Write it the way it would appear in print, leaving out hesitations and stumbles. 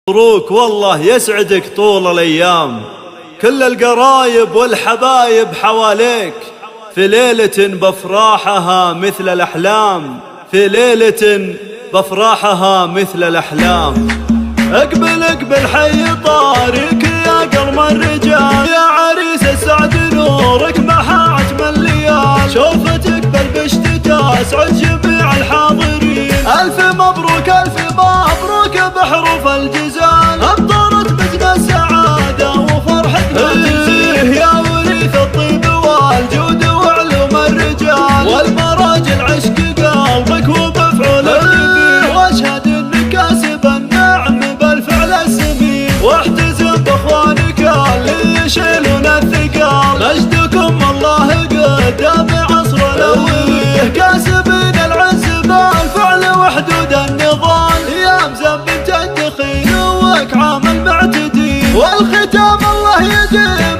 مبروك والله يسعدك طول الأيام، كل القرايب والحبايب حواليك، في ليلة بفراحها مثل الأحلام، في ليلة بفراحها مثل الأحلام. اقبل اقبل حي طارق يا قرم الرجال، يا عريس السعد نورك محا عتم الليال، شوفتك بالبشتة اسعد جميع الحاضرين، ألف مبروك ألف مبروك بحروف الجزال، أمطرت مجد السعادة وفرحتنا تزيد، يا وريث الطيب والجود وعلوم الرجال، والمراجل عشق قلبك وبفعول النبيل، واشهد انك كاسب النعم بالفعل السمين، واحتزم باخوانك اللي يشيلون الثقال، مجدكم الله قدام عصر الاولين، كاسبين العز بالفعل وحدود النضال، يا مزمن تدخين وك عام المعتدين، والختام الله يديم